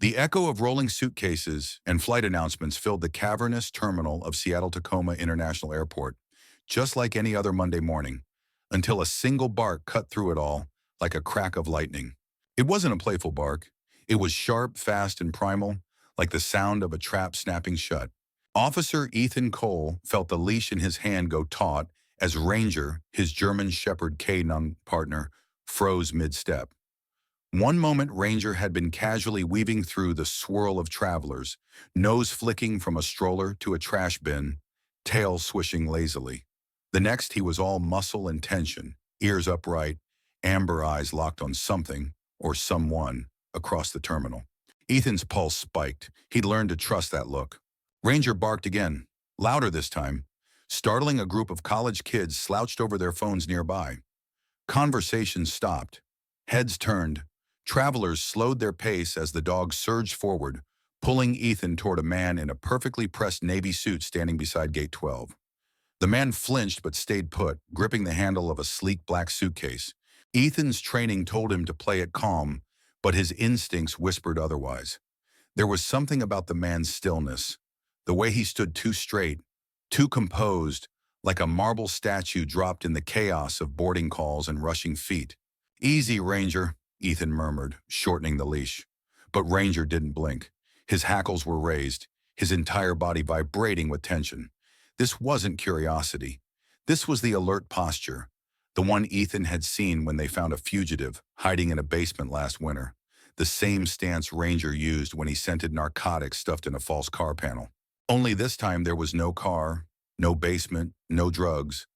The echo of rolling suitcases and flight announcements filled the cavernous terminal of Seattle-Tacoma International Airport, just like any other Monday morning, until a single bark cut through it all like a crack of lightning. It wasn't a playful bark. It was sharp, fast, and primal, like the sound of a trap snapping shut. Officer Ethan Cole felt the leash in his hand go taut as Ranger, his German Shepherd K9 partner, froze mid-step. One moment Ranger had been casually weaving through the swirl of travelers, nose flicking from a stroller to a trash bin, tail swishing lazily. The next he was all muscle and tension, ears upright, amber eyes locked on something, or someone, across the terminal. Ethan's pulse spiked. He'd learned to trust that look. Ranger barked again, louder this time, startling a group of college kids slouched over their phones nearby. Conversations stopped. Heads turned. Travelers slowed their pace as the dog surged forward, pulling Ethan toward a man in a perfectly pressed navy suit standing beside Gate 12. The man flinched but stayed put, gripping the handle of a sleek black suitcase. Ethan's training told him to play it calm, but his instincts whispered otherwise. There was something about the man's stillness, the way he stood too straight, too composed, like a marble statue dropped in the chaos of boarding calls and rushing feet. "Easy, Ranger," Ethan murmured, shortening the leash. But Ranger didn't blink. His hackles were raised, his entire body vibrating with tension. This wasn't curiosity. This was the alert posture, the one Ethan had seen when they found a fugitive hiding in a basement last winter, the same stance Ranger used when he scented narcotics stuffed in a false car panel. Only this time there was no car, no basement, no drugs,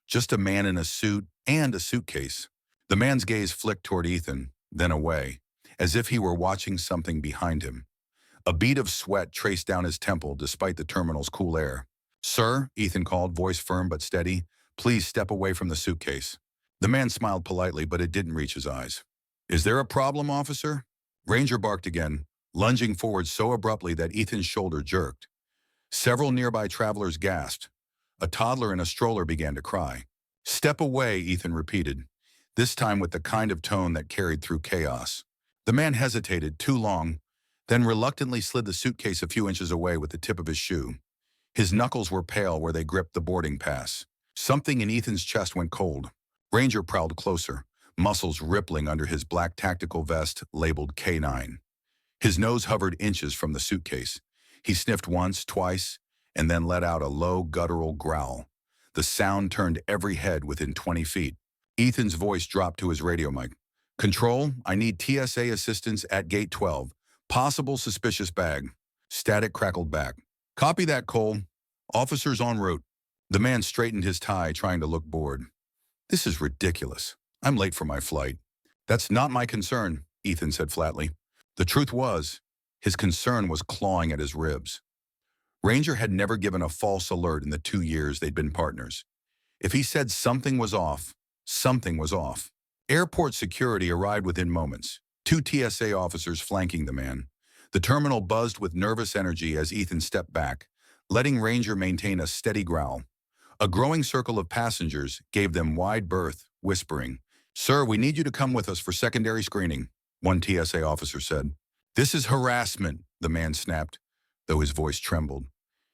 just a man in a suit and a suitcase. The man's gaze flicked toward Ethan, then away, as if he were watching something behind him. A bead of sweat traced down his temple despite the terminal's cool air. "Sir," Ethan called, voice firm but steady, "please step away from the suitcase." The man smiled politely, but it didn't reach his eyes. "Is there a problem, officer?" Ranger barked again, lunging forward so abruptly that Ethan's shoulder jerked. Several nearby travelers gasped. A toddler in a stroller began to cry. "Step away," Ethan repeated, this time with the kind of tone that carried through chaos. The man hesitated too long, then reluctantly slid the suitcase a few inches away with the tip of his shoe. His knuckles were pale where they gripped the boarding pass. Something in Ethan's chest went cold. Ranger prowled closer, muscles rippling under his black tactical vest labeled K9. His nose hovered inches from the suitcase. He sniffed once, twice, and then let out a low, guttural growl. The sound turned every head within 20 feet. Ethan's voice dropped to his radio mic. "Control, I need TSA assistance at Gate 12. Possible suspicious bag." Static crackled back. "Copy that, Cole. Officers en route." The man straightened his tie, trying to look bored. "This is ridiculous. I'm late for my flight." "That's not my concern," Ethan said flatly. The truth was, his concern was clawing at his ribs. Ranger had never given a false alert in the 2 years they'd been partners. If he said something was off, something was off. Airport security arrived within moments, 2 TSA officers flanking the man. The terminal buzzed with nervous energy as Ethan stepped back, letting Ranger maintain a steady growl. A growing circle of passengers gave them wide berth, whispering, "Sir, we need you to come with us for secondary screening," one TSA officer said. "This is harassment," the man snapped, though his voice trembled.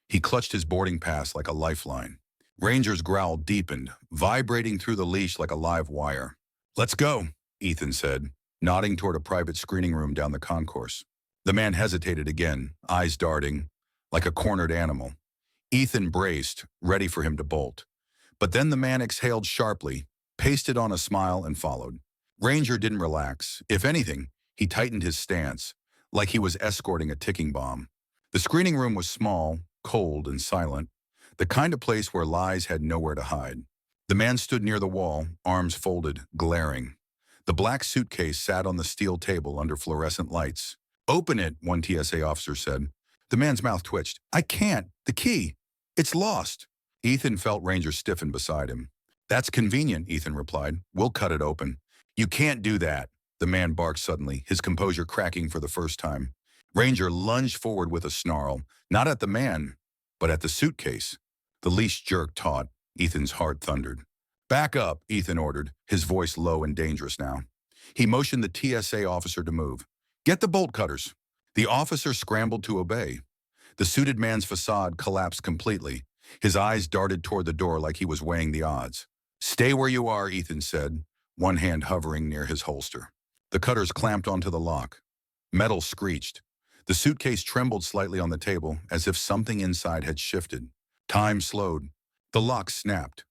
He clutched his boarding pass like a lifeline. Ranger's growl deepened, vibrating through the leash like a live wire. "Let's go," Ethan said, nodding toward a private screening room down the concourse. The man hesitated again, eyes darting, like a cornered animal. Ethan braced, ready for him to bolt. But then the man exhaled sharply, pasted on a smile, and followed. Ranger didn't relax. If anything, he tightened his stance, like he was escorting a ticking bomb. The screening room was small, cold, and silent, the kind of place where lies had nowhere to hide. The man stood near the wall, arms folded, glaring. The black suitcase sat on the steel table under fluorescent lights. "Open it," one TSA officer said. The man's mouth twitched. "I can't. The key. It's lost." Ethan felt Ranger stiffen beside him. "That's convenient," Ethan replied. "We'll cut it open." "You can't do that," the man barked suddenly, his composure cracking for the first time. Ranger lunged forward with a snarl, not at the man, but at the suitcase. The leash jerked taut. Ethan's heart thundered. "Back up," Ethan ordered, his voice low and dangerous now. He motioned the TSA officer to move. "Get the bolt cutters." The officer scrambled to obey. The suited man's facade collapsed completely. His eyes darted toward the door like he was weighing the odds. "Stay where you are," Ethan said, one hand hovering near his holster. The cutters clamped onto the lock. Metal screeched. The suitcase trembled slightly on the table, as if something inside had shifted. Time slowed. The lock snapped.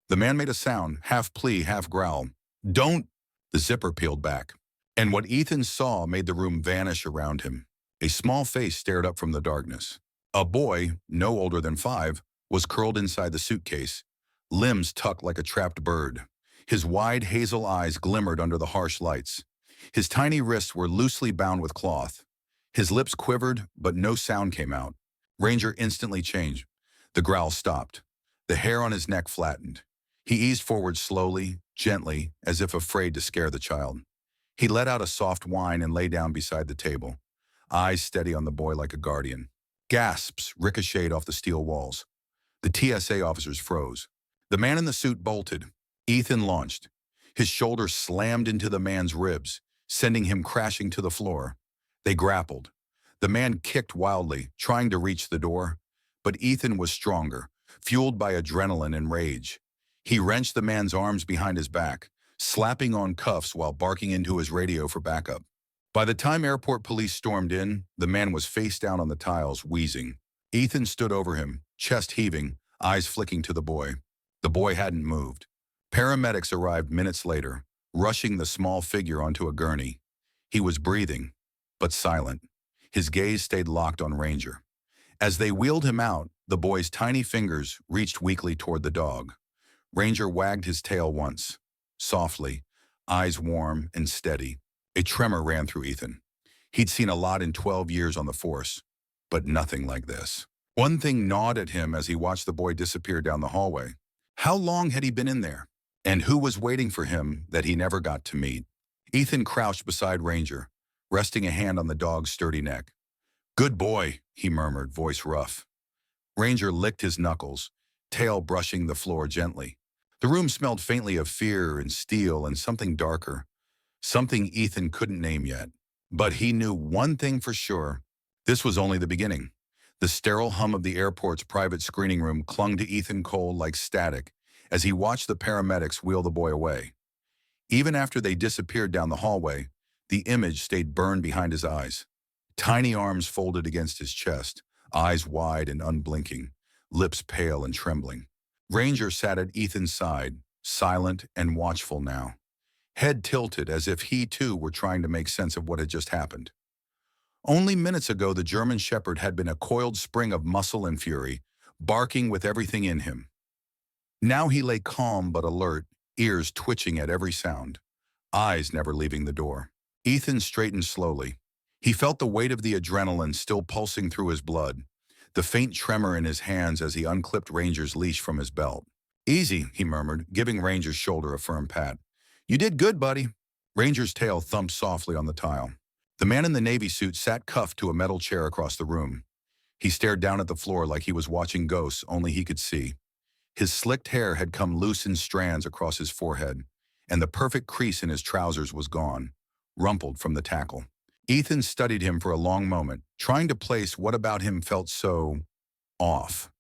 The man made a sound, half plea, half growl. "Don't!" The zipper peeled back. And what Ethan saw made the room vanish around him. A small face stared up from the darkness. A boy, no older than 5, was curled inside the suitcase, limbs tucked like a trapped bird. His wide hazel eyes glimmered under the harsh lights. His tiny wrists were loosely bound with cloth. His lips quivered, but no sound came out. Ranger instantly changed. The growl stopped. The hair on his neck flattened. He eased forward slowly, gently, as if afraid to scare the child. He let out a soft whine and lay down beside the table, eyes steady on the boy like a guardian. Gasps ricocheted off the steel walls. The TSA officers froze. The man in the suit bolted. Ethan launched. His shoulder slammed into the man's ribs, sending him crashing to the floor. They grappled. The man kicked wildly, trying to reach the door, but Ethan was stronger, fueled by adrenaline and rage. He wrenched the man's arms behind his back, slapping on cuffs while barking into his radio for backup. By the time airport police stormed in, the man was face down on the tiles, wheezing. Ethan stood over him, chest heaving, eyes flicking to the boy. The boy hadn't moved. Paramedics arrived minutes later, rushing the small figure onto a gurney. He was breathing, but silent. His gaze stayed locked on Ranger. As they wheeled him out, the boy's tiny fingers reached weakly toward the dog. Ranger wagged his tail once, softly, eyes warm and steady. A tremor ran through Ethan. He'd seen a lot in 12 years on the force, but nothing like this. One thing gnawed at him as he watched the boy disappear down the hallway. How long had he been in there? And who was waiting for him that he never got to meet? Ethan crouched beside Ranger, resting a hand on the dog's sturdy neck. "Good boy," he murmured, voice rough. Ranger licked his knuckles, tail brushing the floor gently. The room smelled faintly of fear and steel and something darker. Something Ethan couldn't name yet. But he knew one thing for sure. This was only the beginning. The sterile hum of the airport's private screening room clung to Ethan Cole like static as he watched the paramedics wheel the boy away. Even after they disappeared down the hallway, the image stayed burned behind his eyes. Tiny arms folded against his chest, eyes wide and unblinking, lips pale and trembling. Ranger sat at Ethan's side, silent and watchful now, head tilted as if he too were trying to make sense of what had just happened. Only minutes ago, the German Shepherd had been a coiled spring of muscle and fury, barking with everything in him. Now he lay calm but alert, ears twitching at every sound, eyes never leaving the door. Ethan straightened slowly. He felt the weight of the adrenaline still pulsing through his blood, the faint tremor in his hands as he unclipped Ranger's leash from his belt. "Easy," he murmured, giving Ranger's shoulder a firm pat. "You did good, buddy." Ranger's tail thumped softly on the tile. The man in the Navy suit sat cuffed to a metal chair across the room. He stared down at the floor like he was watching ghosts only he could see. His slicked hair had come loose in strands across his forehead, and the perfect crease in his trousers was gone, rumpled from the tackle. Ethan studied him for a long moment, trying to place what about him felt so off.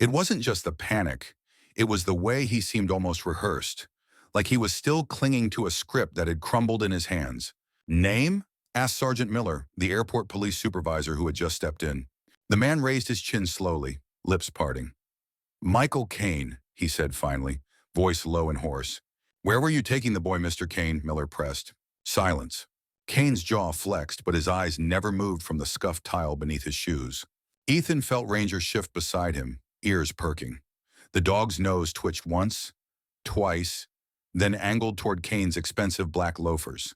It wasn't just the panic. It was the way he seemed almost rehearsed, like he was still clinging to a script that had crumbled in his hands. "Name?" asked Sergeant Miller, the airport police supervisor who had just stepped in. The man raised his chin slowly, lips parting. "Michael Kane," he said finally, voice low and hoarse. "Where were you taking the boy, Mr. Kane?" Miller pressed. Silence. Kane's jaw flexed, but his eyes never moved from the scuffed tile beneath his shoes. Ethan felt Ranger shift beside him, ears perking. The dog's nose twitched once, twice, then angled toward Kane's expensive black loafers.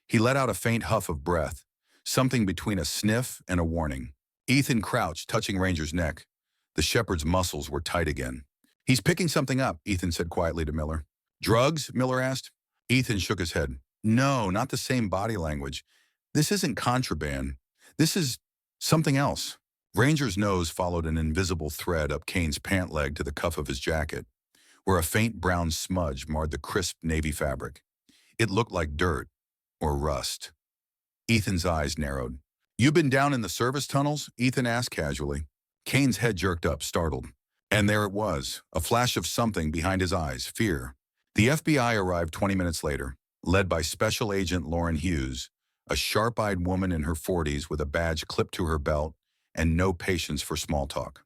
He let out a faint huff of breath, something between a sniff and a warning. Ethan crouched, touching Ranger's neck. The shepherd's muscles were tight again. "He's picking something up," Ethan said quietly to Miller. "Drugs?" Miller asked. Ethan shook his head. "No, not the same body language. This isn't contraband. This is something else." Ranger's nose followed an invisible thread up Kane's pant leg to the cuff of his jacket, where a faint brown smudge marred the crisp navy fabric. It looked like dirt or rust. Ethan's eyes narrowed. "You been down in the service tunnels?" Ethan asked casually. Kane's head jerked up, startled. And there it was, a flash of something behind his eyes, fear. The FBI arrived 20 minutes later, led by Special Agent Lauren Hughes, a sharp-eyed woman in her 40s with a badge clipped to her belt and no patience for small talk.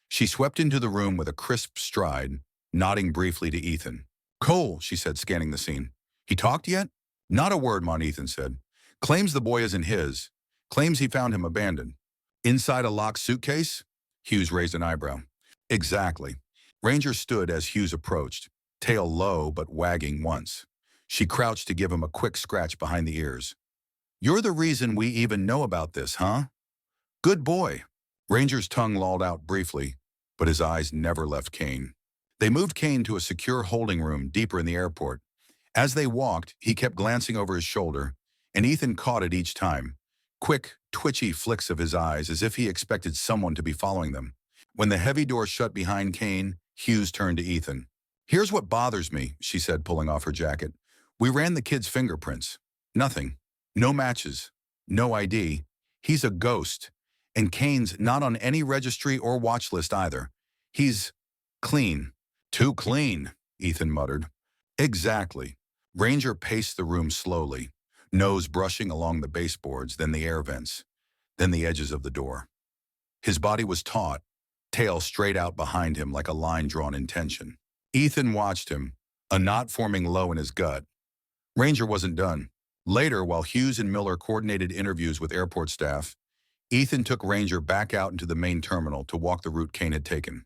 She swept into the room with a crisp stride, nodding briefly to Ethan. "Cole," she said, scanning the scene. "He talked yet?" "Not a word," Ethan said. "Claims the boy isn't his. Claims he found him abandoned." "Inside a locked suitcase?" Hughes raised an eyebrow. "Exactly." Ranger stood as Hughes approached, tail low but wagging once. She crouched to give him a quick scratch behind the ears. "You're the reason we even know about this, huh?" "Good boy." Ranger's tongue lolled out briefly, but his eyes never left Kane. They moved Kane to a secure holding room deeper in the airport. As they walked, he kept glancing over his shoulder, and Ethan caught it each time. Quick, twitchy flicks of his eyes as if he expected someone to be following them. When the heavy door shut behind Kane, Hughes turned to Ethan. "Here's what bothers me," she said, pulling off her jacket. "We ran the kid's fingerprints. Nothing. No matches. No ID. He's a ghost. And Kane's not on any registry or watch list either. He's clean." "Too clean," Ethan muttered. "Exactly." Ranger paced the room slowly, nose brushing along the baseboards, then the air vents, then the edges of the door. His body was taut, tail straight out behind him like a line drawn in tension. Ethan watched him, a knot forming low in his gut. Ranger wasn't done. Later, while Hughes and Miller coordinated interviews with airport staff, Ethan took Ranger back out into the main terminal to walk the route Kane had taken.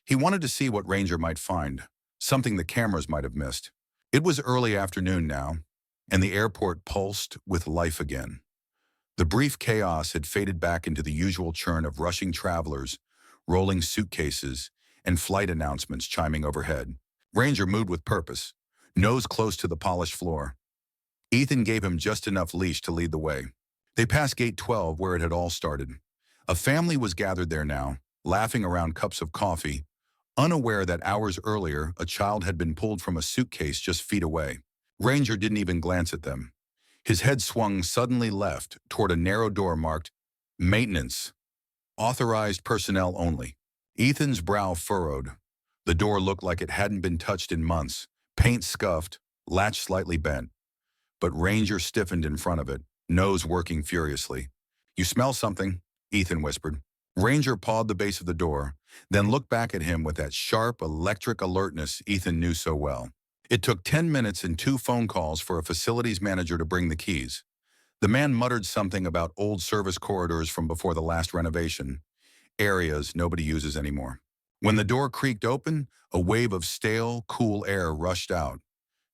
He wanted to see what Ranger might find, something the cameras might have missed. It was early afternoon now, and the airport pulsed with life again. The brief chaos had faded back into the usual churn of rushing travelers, rolling suitcases, and flight announcements chiming overhead. Ranger moved with purpose, nose close to the polished floor. Ethan gave him just enough leash to lead the way. They passed Gate 12 where it had all started. A family was gathered there now, laughing around cups of coffee, unaware that hours earlier a child had been pulled from a suitcase just feet away. Ranger didn't even glance at them. His head swung suddenly left toward a narrow door marked "Maintenance. Authorized personnel only." Ethan's brow furrowed. The door looked like it hadn't been touched in months, paint scuffed, latch slightly bent. But Ranger stiffened in front of it, nose working furiously. "You smell something," Ethan whispered. Ranger pawed the base of the door, then looked back at him with that sharp, electric alertness Ethan knew so well. It took 10 minutes and 2 phone calls for a facilities manager to bring the keys. The man muttered something about old service corridors from before the last renovation, areas nobody uses anymore. When the door creaked open, a wave of stale, cool air rushed out.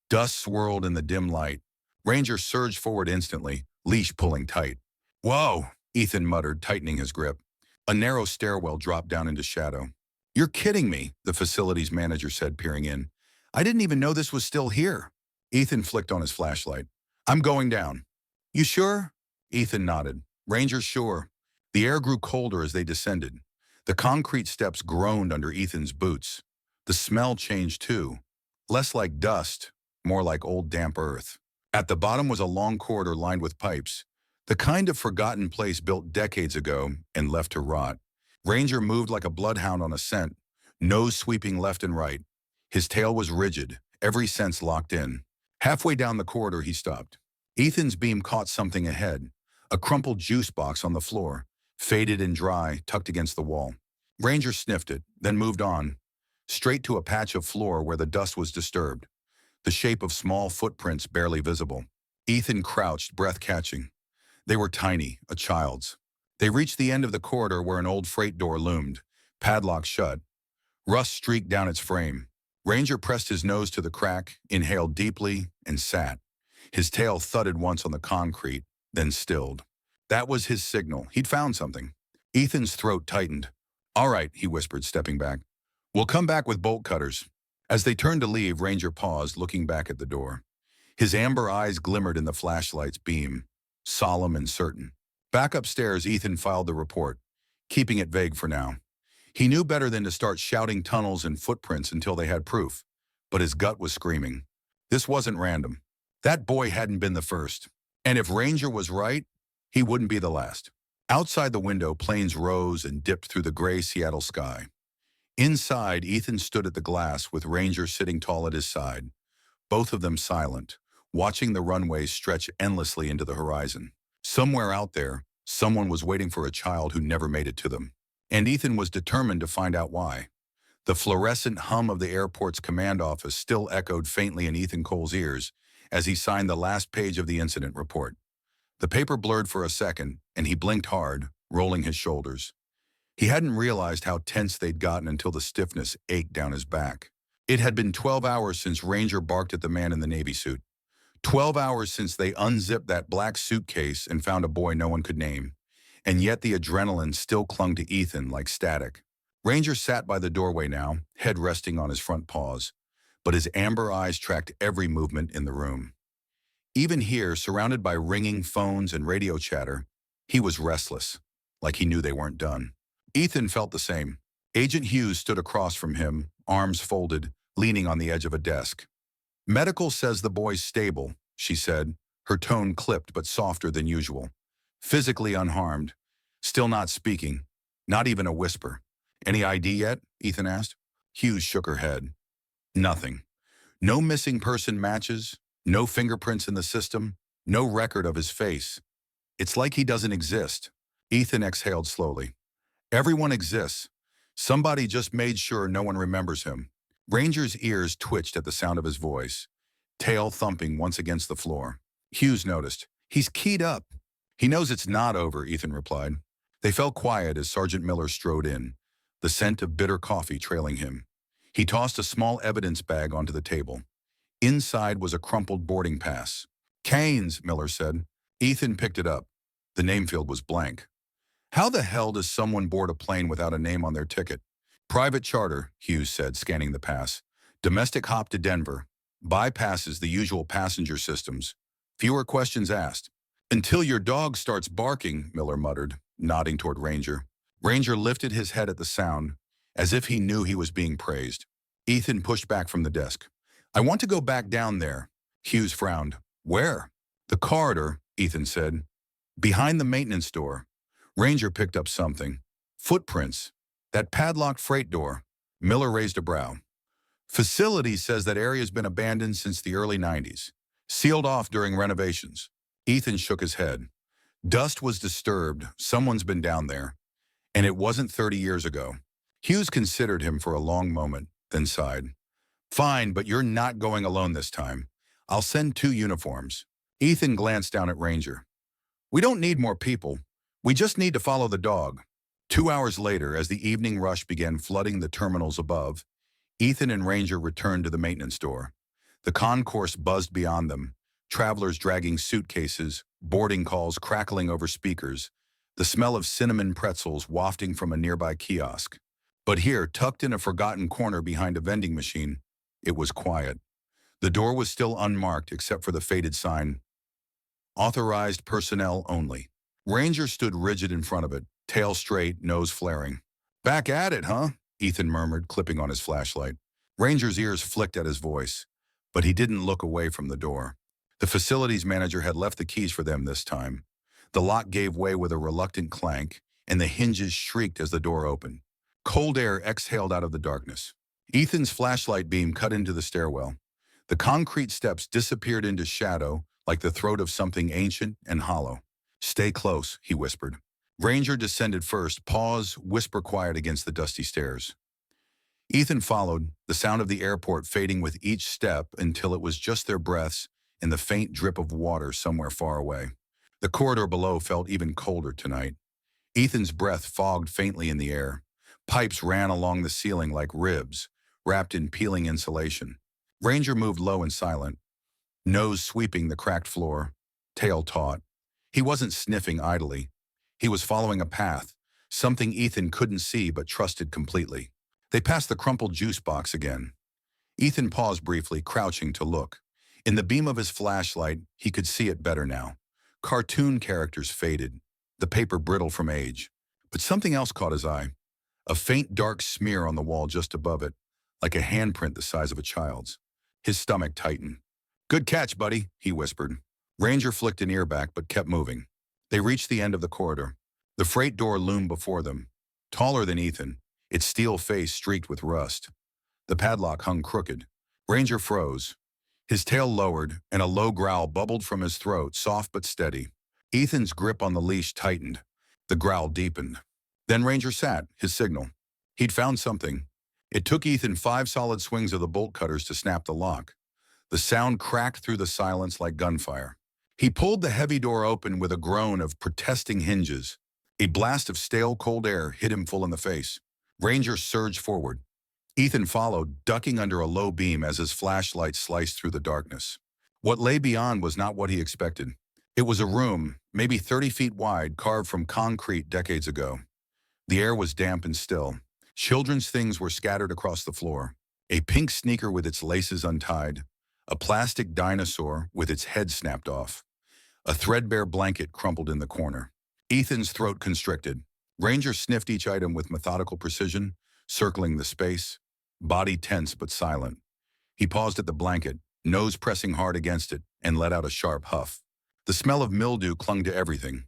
Dust swirled in the dim light. Ranger surged forward instantly, leash pulling tight. "Whoa," Ethan muttered, tightening his grip. A narrow stairwell dropped down into shadow. "You're kidding me," the facilities manager said, peering in. "I didn't even know this was still here." Ethan flicked on his flashlight. "I'm going down." "You sure?" Ethan nodded. Ranger sure. The air grew colder as they descended. The concrete steps groaned under Ethan's boots. The smell changed too. Less like dust, more like old damp earth. At the bottom was a long corridor lined with pipes, the kind of forgotten place built decades ago and left to rot. Ranger moved like a bloodhound on a scent, nose sweeping left and right. His tail was rigid, every sense locked in. Halfway down the corridor, he stopped. Ethan's beam caught something ahead, a crumpled juice box on the floor, faded and dry, tucked against the wall. Ranger sniffed it, then moved on, straight to a patch of floor where the dust was disturbed, the shape of small footprints barely visible. Ethan crouched, breath catching. They were tiny, a child's. They reached the end of the corridor where an old freight door loomed, padlock shut. Rust streaked down its frame. Ranger pressed his nose to the crack, inhaled deeply, and sat. His tail thudded once on the concrete, then stilled. That was his signal. He'd found something. Ethan's throat tightened. "All right," he whispered, stepping back. "We'll come back with bolt cutters." As they turned to leave, Ranger paused, looking back at the door. His amber eyes glimmered in the flashlight's beam, solemn and certain. Back upstairs, Ethan filed the report, keeping it vague for now. He knew better than to start shouting tunnels and footprints until they had proof, but his gut was screaming. This wasn't random. That boy hadn't been the first. And if Ranger was right, He wouldn't be the last. Outside the window, planes rose and dipped through the gray Seattle sky. Inside, Ethan stood at the glass with Ranger sitting tall at his side, both of them silent, watching the runway stretch endlessly into the horizon. Somewhere out there, someone was waiting for a child who never made it to them. And Ethan was determined to find out why. The fluorescent hum of the airport's command office still echoed faintly in Ethan Cole's ears as he signed the last page of the incident report. The paper blurred for a second, and he blinked hard, rolling his shoulders. He hadn't realized how tense they'd gotten until the stiffness ached down his back. It had been 12 hours since Ranger barked at the man in the Navy suit. 12 hours since they unzipped that black suitcase and found a boy no one could name. And yet the adrenaline still clung to Ethan like static. Ranger sat by the doorway now, head resting on his front paws, but his amber eyes tracked every movement in the room. Even here, surrounded by ringing phones and radio chatter, he was restless, like he knew they weren't done. Ethan felt the same. Agent Hughes stood across from him, arms folded, leaning on the edge of a desk. "Medical says the boy's stable," she said, her tone clipped but softer than usual. "Physically unharmed. Still not speaking. Not even a whisper." "Any ID yet?" Ethan asked. Hughes shook her head. "Nothing. No missing person matches, no fingerprints in the system, no record of his face. It's like he doesn't exist." Ethan exhaled slowly. "Everyone exists. Somebody just made sure no one remembers him." Ranger's ears twitched at the sound of his voice, tail thumping once against the floor. Hughes noticed. "He's keyed up." "He knows it's not over," Ethan replied. They fell quiet as Sergeant Miller strode in, the scent of bitter coffee trailing him. He tossed a small evidence bag onto the table. Inside was a crumpled boarding pass. "Canes," Miller said. Ethan picked it up. The name field was blank. "How the hell does someone board a plane without a name on their ticket?" "Private charter," Hughes said, scanning the pass. "Domestic hop to Denver. Bypasses the usual passenger systems. Fewer questions asked." "Until your dog starts barking," Miller muttered, nodding toward Ranger. Ranger lifted his head at the sound, as if he knew he was being praised. Ethan pushed back from the desk. "I want to go back down there." Hughes frowned. "Where?" "The corridor," Ethan said. "Behind the maintenance door." Ranger picked up something. "Footprints. That padlocked freight door." Miller raised a brow. "Facility says that area's been abandoned since the early 90s. Sealed off during renovations." Ethan shook his head. "Dust was disturbed. Someone's been down there. And it wasn't 30 years ago." Hughes considered him for a long moment, then sighed. "Fine, but you're not going alone this time. I'll send 2 uniforms." Ethan glanced down at Ranger. "We don't need more people. We just need to follow the dog." 2 hours later, as the evening rush began flooding the terminals above, Ethan and Ranger returned to the maintenance door. The concourse buzzed beyond them, travelers dragging suitcases, boarding calls crackling over speakers, the smell of cinnamon pretzels wafting from a nearby kiosk. But here, tucked in a forgotten corner behind a vending machine, it was quiet. The door was still unmarked except for the faded sign, "Authorized personnel only." Ranger stood rigid in front of it, tail straight, nose flaring. "Back at it, huh?" Ethan murmured, clipping on his flashlight. Ranger's ears flicked at his voice, but he didn't look away from the door. The facilities manager had left the keys for them this time. The lock gave way with a reluctant clank, and the hinges shrieked as the door opened. Cold air exhaled out of the darkness. Ethan's flashlight beam cut into the stairwell. The concrete steps disappeared into shadow like the throat of something ancient and hollow. "Stay close," he whispered. Ranger descended first, pause, whisper quiet against the dusty stairs. Ethan followed, the sound of the airport fading with each step until it was just their breaths and the faint drip of water somewhere far away. The corridor below felt even colder tonight. Ethan's breath fogged faintly in the air. Pipes ran along the ceiling like ribs, wrapped in peeling insulation. Ranger moved low and silent, nose sweeping the cracked floor, tail taut. He wasn't sniffing idly. He was following a path, something Ethan couldn't see but trusted completely. They passed the crumpled juice box again. Ethan paused briefly, crouching to look. In the beam of his flashlight, he could see it better now. Cartoon characters faded, the paper brittle from age. But something else caught his eye. A faint dark smear on the wall just above it, like a handprint the size of a child's. His stomach tightened. "Good catch, buddy," he whispered. Ranger flicked an ear back but kept moving. They reached the end of the corridor. The freight door loomed before them, taller than Ethan, its steel face streaked with rust. The padlock hung crooked. Ranger froze. His tail lowered, and a low growl bubbled from his throat, soft but steady. Ethan's grip on the leash tightened. The growl deepened. Then Ranger sat, his signal. He'd found something. It took Ethan 5 solid swings of the bolt cutters to snap the lock. The sound cracked through the silence like gunfire. He pulled the heavy door open with a groan of protesting hinges. A blast of stale, cold air hit him full in the face. Ranger surged forward. Ethan followed, ducking under a low beam as his flashlight sliced through the darkness. What lay beyond was not what he expected. It was a room, maybe 30 feet wide, carved from concrete decades ago. The air was damp and still. Children's things were scattered across the floor. A pink sneaker with its laces untied. A plastic dinosaur with its head snapped off. A threadbare blanket crumpled in the corner. Ethan's throat constricted. Ranger sniffed each item with methodical precision, circling the space, body tense but silent. He paused at the blanket, nose pressing hard against it, and let out a sharp huff. The smell of mildew clung to everything.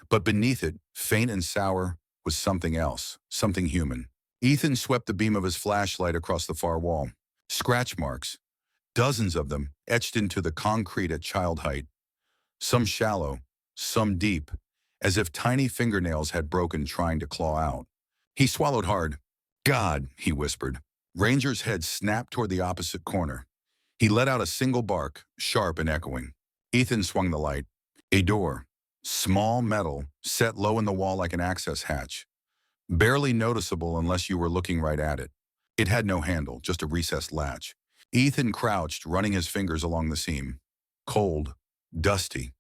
But beneath it, faint and sour, was something else, something human. Ethan swept the beam of his flashlight across the far wall. Scratch marks, dozens of them, etched into the concrete at child height. Some shallow, some deep, as if tiny fingernails had broken trying to claw out. He swallowed hard. "God," he whispered. Ranger's head snapped toward the opposite corner. He let out a single bark, sharp and echoing. Ethan swung the light. A door, small metal, set low in the wall like an access hatch. Barely noticeable unless you were looking right at it. It had no handle, just a recessed latch. Ethan crouched, running his fingers along the seam. Cold, dusty.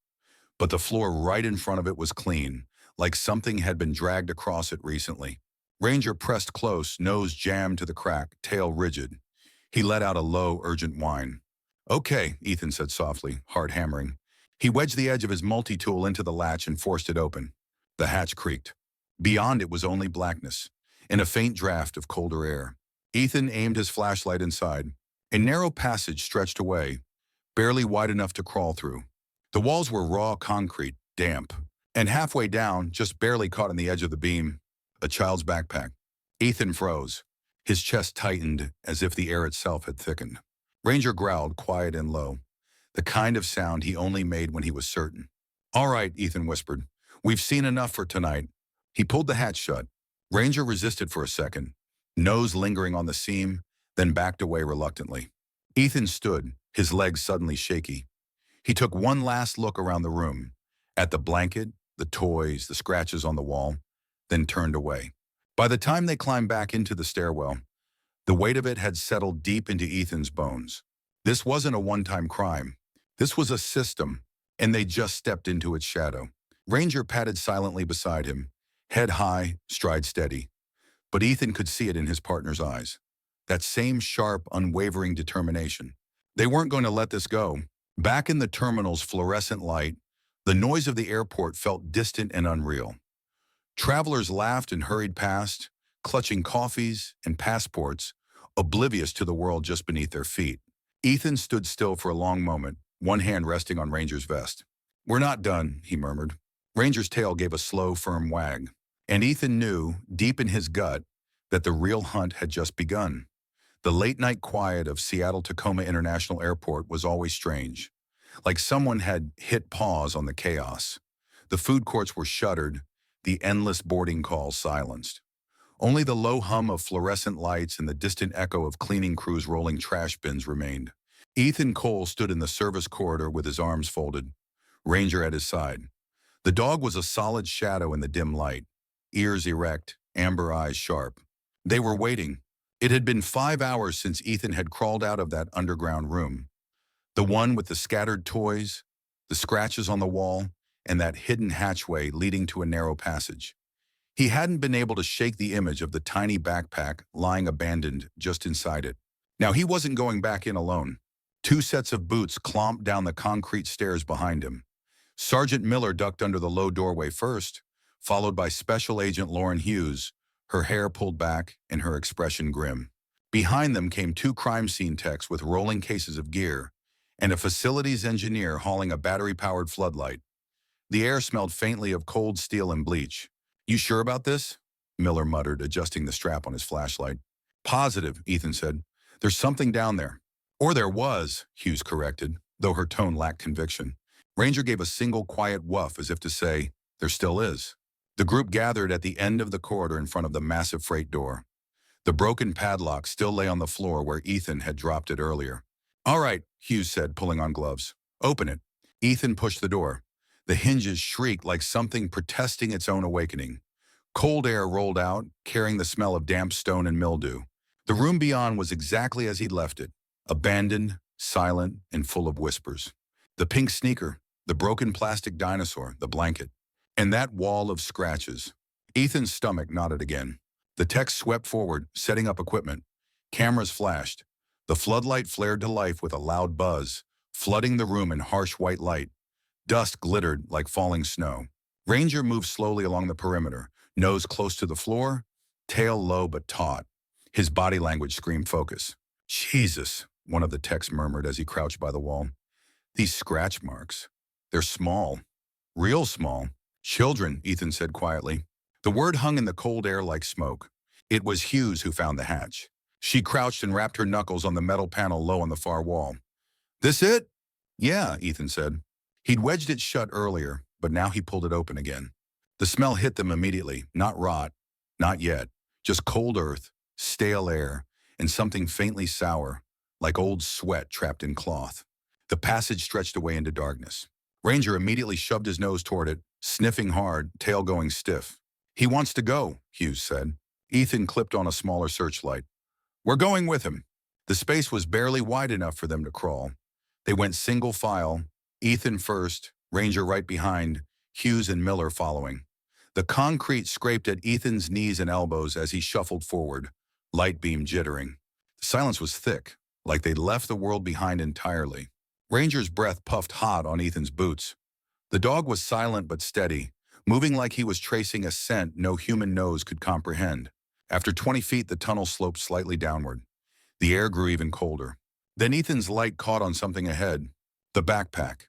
But the floor right in front of it was clean, like something had been dragged across it recently. Ranger pressed close, nose jammed to the crack, tail rigid. He let out a low, urgent whine. "Okay," Ethan said softly, hard hammering. He wedged the edge of his multi-tool into the latch and forced it open. The hatch creaked. Beyond it was only blackness, and a faint draft of colder air. Ethan aimed his flashlight inside. A narrow passage stretched away, barely wide enough to crawl through. The walls were raw concrete, damp, and halfway down, just barely caught on the edge of the beam, a child's backpack. Ethan froze. His chest tightened as if the air itself had thickened. Ranger growled, quiet and low, the kind of sound he only made when he was certain. "All right," Ethan whispered. "We've seen enough for tonight." He pulled the hatch shut. Ranger resisted for a second, nose lingering on the seam, then backed away reluctantly. Ethan stood, his legs suddenly shaky. He took one last look around the room, at the blanket, the toys, the scratches on the wall, then turned away. By the time they climbed back into the stairwell, the weight of it had settled deep into Ethan's bones. This wasn't a one-time crime. This was a system, and they just stepped into its shadow. Ranger padded silently beside him, head high, stride steady. But Ethan could see it in his partner's eyes. That same sharp, unwavering determination. They weren't going to let this go. Back in the terminal's fluorescent light, the noise of the airport felt distant and unreal. Travelers laughed and hurried past, clutching coffees and passports, oblivious to the world just beneath their feet. Ethan stood still for a long moment, one hand resting on Ranger's vest. "We're not done," he murmured. Ranger's tail gave a slow, firm wag. And Ethan knew, deep in his gut, that the real hunt had just begun. The late-night quiet of Seattle-Tacoma International Airport was always strange, like someone had hit pause on the chaos. The food courts were shuttered, the endless boarding calls silenced. Only the low hum of fluorescent lights and the distant echo of cleaning crews rolling trash bins remained. Ethan Cole stood in the service corridor with his arms folded, Ranger at his side. The dog was a solid shadow in the dim light, ears erect, amber eyes sharp. They were waiting. It had been 5 hours since Ethan had crawled out of that underground room. The one with the scattered toys, the scratches on the wall, and that hidden hatchway leading to a narrow passage. He hadn't been able to shake the image of the tiny backpack lying abandoned just inside it. Now he wasn't going back in alone. 2 sets of boots clomped down the concrete stairs behind him. Sergeant Miller ducked under the low doorway first, followed by Special Agent Lauren Hughes, her hair pulled back and her expression grim. Behind them came 2 crime scene techs with rolling cases of gear, and a facilities engineer hauling a battery-powered floodlight. The air smelled faintly of cold steel and bleach. You sure about this? Miller muttered, adjusting the strap on his flashlight. Positive, Ethan said. There's something down there. Or there was, Hughes corrected, though her tone lacked conviction. Ranger gave a single quiet woof as if to say, there still is. The group gathered at the end of the corridor in front of the massive freight door. The broken padlock still lay on the floor where Ethan had dropped it earlier. All right, Hughes said, pulling on gloves. Open it. Ethan pushed the door. The hinges shrieked like something protesting its own awakening. Cold air rolled out, carrying the smell of damp stone and mildew. The room beyond was exactly as he'd left it, abandoned, silent, and full of whispers. The pink sneaker, the broken plastic dinosaur, the blanket, and that wall of scratches. Ethan's stomach knotted again. The tech swept forward, setting up equipment. Cameras flashed. The floodlight flared to life with a loud buzz, flooding the room in harsh white light. Dust glittered like falling snow. Ranger moved slowly along the perimeter, nose close to the floor, tail low but taut. His body language screamed focus. Jesus, one of the techs murmured as he crouched by the wall. These scratch marks. They're small. Real small. Children, Ethan said quietly. The word hung in the cold air like smoke. It was Hughes who found the hatch. She crouched and rapped her knuckles on the metal panel low on the far wall. This it? Yeah, Ethan said. He'd wedged it shut earlier, but now he pulled it open again. The smell hit them immediately, not rot, not yet, just cold earth, stale air, and something faintly sour, like old sweat trapped in cloth. The passage stretched away into darkness. Ranger immediately shoved his nose toward it, sniffing hard, tail going stiff. He wants to go, Hughes said. Ethan clipped on a smaller searchlight. We're going with him. The space was barely wide enough for them to crawl. They went single file, Ethan first, Ranger right behind, Hughes and Miller following. The concrete scraped at Ethan's knees and elbows as he shuffled forward, light beam jittering. The silence was thick, like they'd left the world behind entirely. Ranger's breath puffed hot on Ethan's boots. The dog was silent but steady, moving like he was tracing a scent no human nose could comprehend. After 20 feet, the tunnel sloped slightly downward. The air grew even colder. Then Ethan's light caught on something ahead, the backpack.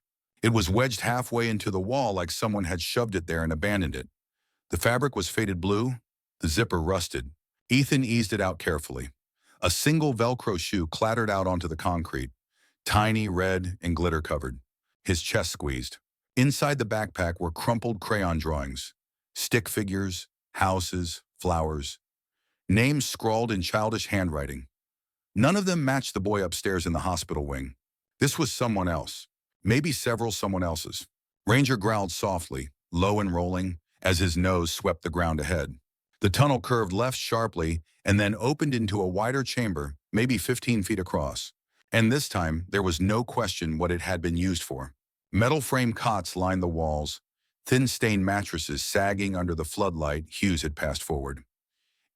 It was wedged halfway into the wall like someone had shoved it there and abandoned it. The fabric was faded blue, the zipper rusted. Ethan eased it out carefully. A single Velcro shoe clattered out onto the concrete, tiny, red, and glitter-covered. His chest squeezed. Inside the backpack were crumpled crayon drawings, stick figures, houses, flowers, names scrawled in childish handwriting. None of them matched the boy upstairs in the hospital wing. This was someone else, maybe several someone else's. Ranger growled softly, low and rolling, as his nose swept the ground ahead. The tunnel curved left sharply and then opened into a wider chamber, maybe 15 feet across. And this time, there was no question what it had been used for. Metal frame cots lined the walls, thin-stained mattresses sagging under the floodlight Hughes had passed forward.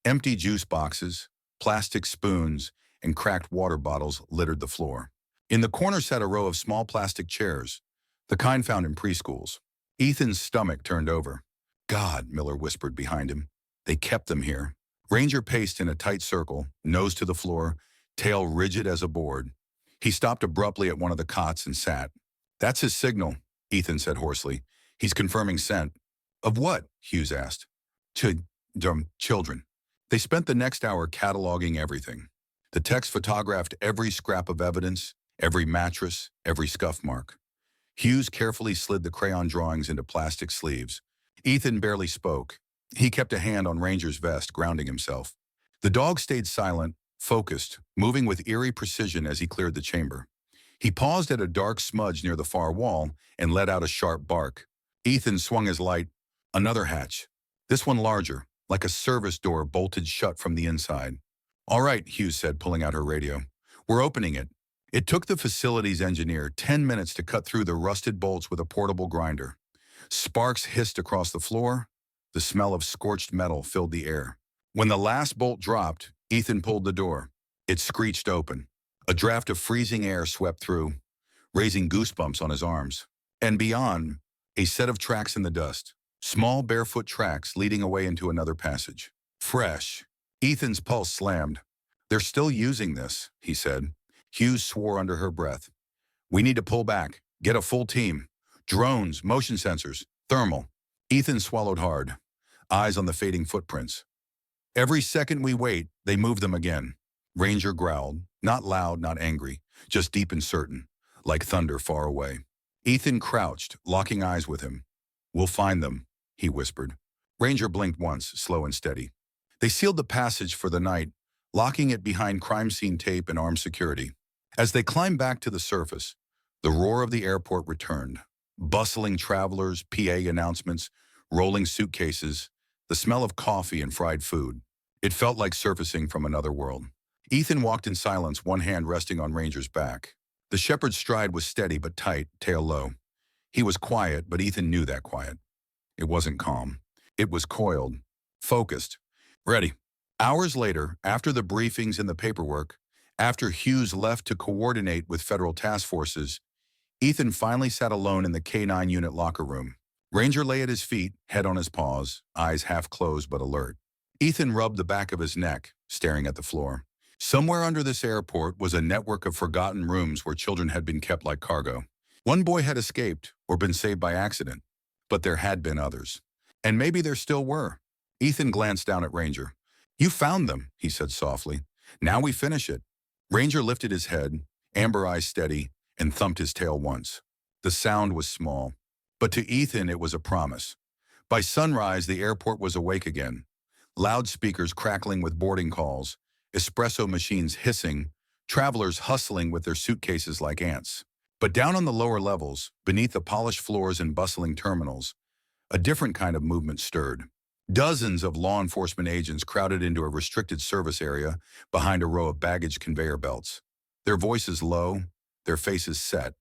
Empty juice boxes, plastic spoons, and cracked water bottles littered the floor. In the corner sat a row of small plastic chairs, the kind found in preschools. Ethan's stomach turned over. God, Miller whispered behind him. They kept them here. Ranger paced in a tight circle, nose to the floor, tail rigid as a board. He stopped abruptly at one of the cots and sat. That's his signal, Ethan said hoarsely. He's confirming scent. Of what? Hughes asked. Children. They spent the next hour cataloging everything. The techs photographed every scrap of evidence, every mattress, every scuff mark. Hughes carefully slid the crayon drawings into plastic sleeves. Ethan barely spoke. He kept a hand on Ranger's vest, grounding himself. The dog stayed silent, focused, moving with eerie precision as he cleared the chamber. He paused at a dark smudge near the far wall and let out a sharp bark. Ethan swung his light. Another hatch. This one larger, like a service door bolted shut from the inside. All right, Hughes said, pulling out her radio. We're opening it. It took the facilities engineer 10 minutes to cut through the rusted bolts with a portable grinder. Sparks hissed across the floor. The smell of scorched metal filled the air. When the last bolt dropped, Ethan pulled the door. It screeched open. A draft of freezing air swept through, raising goosebumps on his arms. And beyond, a set of tracks in the dust. Small barefoot tracks leading away into another passage. Fresh. Ethan's pulse slammed. They're still using this, he said. Hughes swore under her breath. We need to pull back. Get a full team. Drones, motion sensors. Thermal. Ethan swallowed hard, eyes on the fading footprints. Every second we wait, they move them again. Ranger growled, not loud, not angry, just deep and certain, like thunder far away. Ethan crouched, locking eyes with him. We'll find them, he whispered. Ranger blinked once, slow and steady. They sealed the passage for the night, locking it behind crime scene tape and armed security. As they climbed back to the surface, the roar of the airport returned. Bustling travelers, PA announcements, rolling suitcases, the smell of coffee and fried food. It felt like surfacing from another world. Ethan walked in silence, one hand resting on Ranger's back. The shepherd's stride was steady but tight, tail low. He was quiet, but Ethan knew that quiet. It wasn't calm. It was coiled, focused, ready. Hours later, after the briefings and the paperwork, after Hughes left to coordinate with federal task forces, Ethan finally sat alone in the K-9 unit locker room. Ranger lay at his feet, head on his paws, eyes half closed but alert. Ethan rubbed the back of his neck, staring at the floor. Somewhere under this airport was a network of forgotten rooms where children had been kept like cargo. One boy had escaped or been saved by accident, but there had been others. And maybe there still were. Ethan glanced down at Ranger. You found them, he said softly. Now we finish it. Ranger lifted his head, amber eyes steady, and thumped his tail once. The sound was small, but to Ethan it was a promise. By sunrise, the airport was awake again. Loudspeakers crackling with boarding calls, espresso machines hissing, travelers hustling with their suitcases like ants. But down on the lower levels, beneath the polished floors and bustling terminals, a different kind of movement stirred. Dozens of law enforcement agents crowded into a restricted service area behind a row of baggage conveyor belts. Their voices low, their faces set.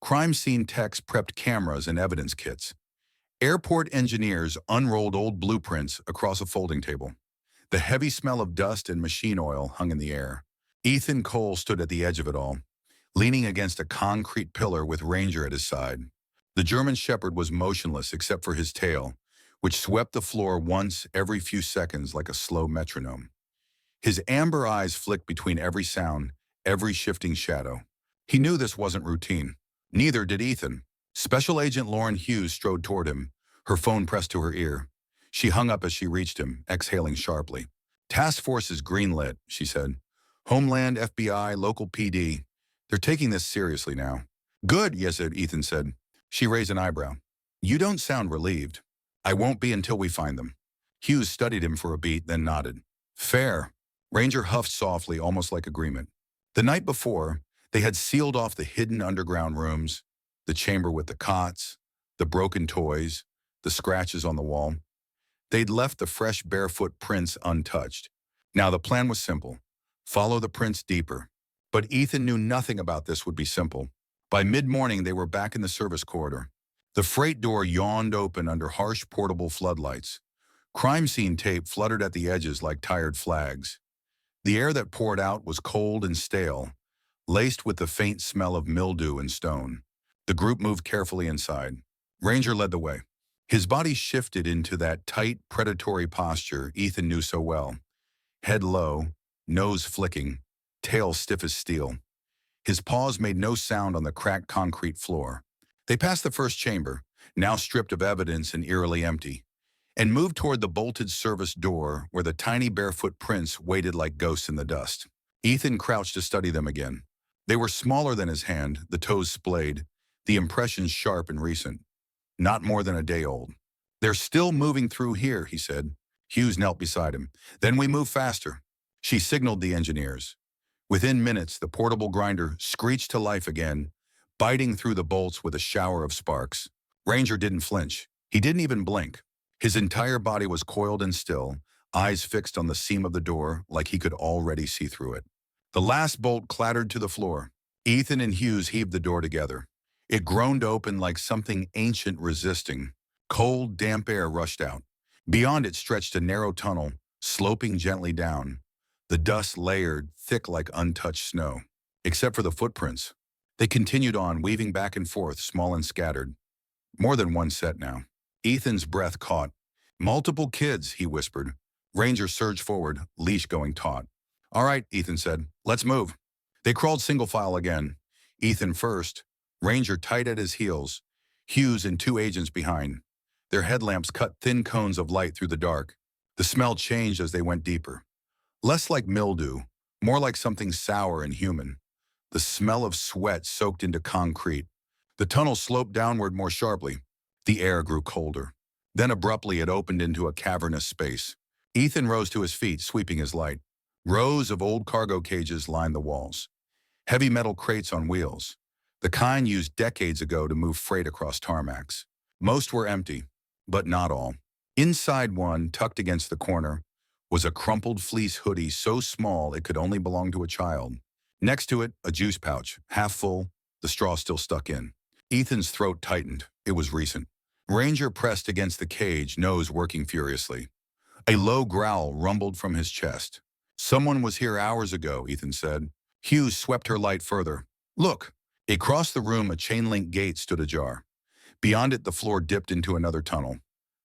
Crime scene techs prepped cameras and evidence kits. Airport engineers unrolled old blueprints across a folding table. The heavy smell of dust and machine oil hung in the air. Ethan Cole stood at the edge of it all, leaning against a concrete pillar with Ranger at his side. The German shepherd was motionless except for his tail, which swept the floor once every few seconds like a slow metronome. His amber eyes flicked between every sound, every shifting shadow. He knew this wasn't routine. Neither did Ethan. Special Agent Lauren Hughes strode toward him, her phone pressed to her ear. She hung up as she reached him, exhaling sharply. Task Force is greenlit, she said. Homeland, FBI, local PD. They're taking this seriously now. Good, yes, Ethan said. She raised an eyebrow. You don't sound relieved. I won't be until we find them. Hughes studied him for a beat, then nodded. Fair. Ranger huffed softly, almost like agreement. The night before, they had sealed off the hidden underground rooms, the chamber with the cots, the broken toys, the scratches on the wall. They'd left the fresh barefoot prints untouched. Now the plan was simple. Follow the prints deeper. But Ethan knew nothing about this would be simple. By mid-morning, they were back in the service corridor. The freight door yawned open under harsh portable floodlights. Crime scene tape fluttered at the edges like tired flags. The air that poured out was cold and stale, laced with the faint smell of mildew and stone. The group moved carefully inside. Ranger led the way. His body shifted into that tight, predatory posture Ethan knew so well. Head low, nose flicking, tail stiff as steel. His paws made no sound on the cracked concrete floor. They passed the first chamber, now stripped of evidence and eerily empty, and moved toward the bolted service door where the tiny barefoot prints waited like ghosts in the dust. Ethan crouched to study them again. They were smaller than his hand, the toes splayed, the impressions sharp and recent. Not more than a day old. They're still moving through here, he said. Hughes knelt beside him. Then we move faster. She signaled the engineers. Within minutes, the portable grinder screeched to life again, biting through the bolts with a shower of sparks. Ranger didn't flinch. He didn't even blink. His entire body was coiled and still, eyes fixed on the seam of the door like he could already see through it. The last bolt clattered to the floor. Ethan and Hughes heaved the door together. It groaned open like something ancient resisting. Cold, damp air rushed out. Beyond it stretched a narrow tunnel, sloping gently down. The dust layered, thick like untouched snow. Except for the footprints. They continued on, weaving back and forth, small and scattered. More than one set now. Ethan's breath caught. Multiple kids, he whispered. Ranger surged forward, leash going taut. All right, Ethan said. Let's move. They crawled single file again. Ethan first, Ranger tight at his heels. Hughes and two agents behind. Their headlamps cut thin cones of light through the dark. The smell changed as they went deeper. Less like mildew, more like something sour and human. The smell of sweat soaked into concrete. The tunnel sloped downward more sharply. The air grew colder. Then abruptly it opened into a cavernous space. Ethan rose to his feet, sweeping his light. Rows of old cargo cages lined the walls. Heavy metal crates on wheels. The kind used decades ago to move freight across tarmacs. Most were empty, but not all. Inside one, tucked against the corner, was a crumpled fleece hoodie so small it could only belong to a child. Next to it, a juice pouch, half full, the straw still stuck in. Ethan's throat tightened. It was recent. Ranger pressed against the cage, nose working furiously. A low growl rumbled from his chest. Someone was here hours ago, Ethan said. Hughes swept her light further. Look! Across the room, a chain-link gate stood ajar. Beyond it, the floor dipped into another tunnel.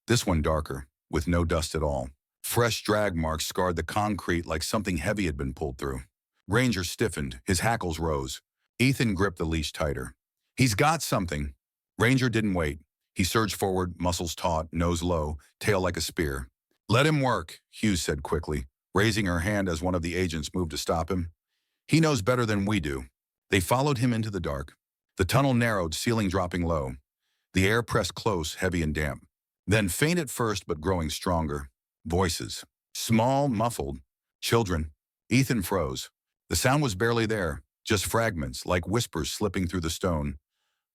This one darker, with no dust at all. Fresh drag marks scarred the concrete like something heavy had been pulled through. Ranger stiffened. His hackles rose. Ethan gripped the leash tighter. He's got something. Ranger didn't wait. He surged forward, muscles taut, nose low, tail like a spear. Let him work, Hughes said quickly, raising her hand as one of the agents moved to stop him. He knows better than we do. They followed him into the dark. The tunnel narrowed, ceiling dropping low. The air pressed close, heavy and damp. Then faint at first, but growing stronger. Voices. Small, muffled. Children. Ethan froze. The sound was barely there, just fragments, like whispers slipping through the stone.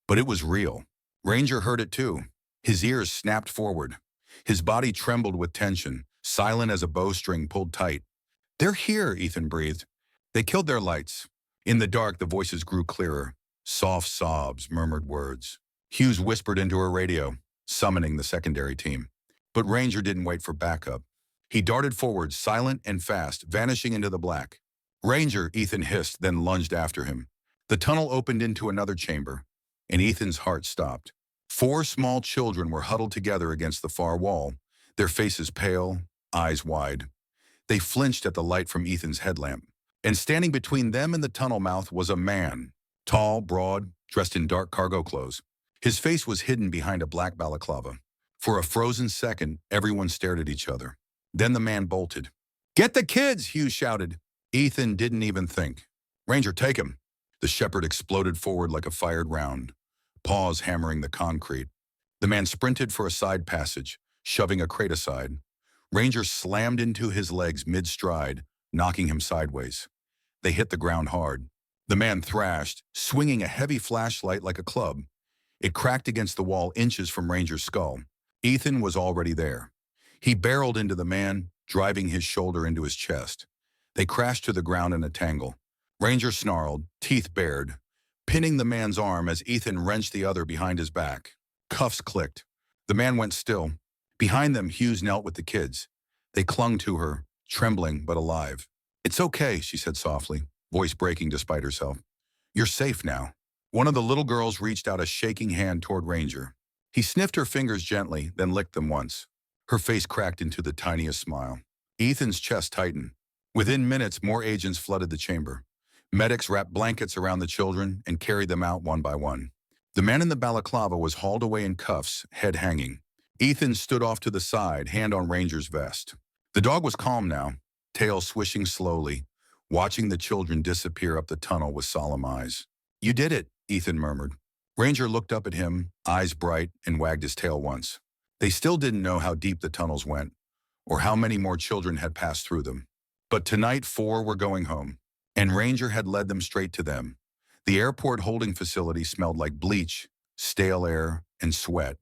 But it was real. Ranger heard it too. His ears snapped forward. His body trembled with tension, silent as a bowstring pulled tight. They're here, Ethan breathed. They killed their lights. In the dark, the voices grew clearer. Soft sobs, murmured words. Hughes whispered into her radio, summoning the secondary team. But Ranger didn't wait for backup. He darted forward, silent and fast, vanishing into the black. Ranger, Ethan hissed, then lunged after him. The tunnel opened into another chamber, and Ethan's heart stopped. 4 small children were huddled together against the far wall, their faces pale, eyes wide. They flinched at the light from Ethan's headlamp. And standing between them and the tunnel mouth was a man, tall, broad, dressed in dark cargo clothes. His face was hidden behind a black balaclava. For a frozen second, everyone stared at each other. Then the man bolted. "Get the kids!" Hughes shouted. Ethan didn't even think. "Ranger, take him!" The shepherd exploded forward like a fired round, paws hammering the concrete. The man sprinted for a side passage, shoving a crate aside. Ranger slammed into his legs mid-stride, knocking him sideways. They hit the ground hard. The man thrashed, swinging a heavy flashlight like a club. It cracked against the wall inches from Ranger's skull. Ethan was already there. He barreled into the man, driving his shoulder into his chest. They crashed to the ground in a tangle. Ranger snarled, teeth bared, pinning the man's arm as Ethan wrenched the other behind his back. Cuffs clicked. The man went still. Behind them, Hughes knelt with the kids. They clung to her, trembling but alive. "It's okay," she said softly, voice breaking despite herself. "You're safe now." One of the little girls reached out a shaking hand toward Ranger. He sniffed her fingers gently, then licked them once. Her face cracked into the tiniest smile. Ethan's chest tightened. Within minutes, more agents flooded the chamber. Medics wrapped blankets around the children and carried them out one by one. The man in the balaclava was hauled away in cuffs, head hanging. Ethan stood off to the side, hand on Ranger's vest. The dog was calm now, tail swishing slowly, watching the children disappear up the tunnel with solemn eyes. "You did it," Ethan murmured. Ranger looked up at him, eyes bright, and wagged his tail once. They still didn't know how deep the tunnels went, or how many more children had passed through them. But tonight 4 were going home, and Ranger had led them straight to them. The airport holding facility smelled like bleach, stale air, and sweat,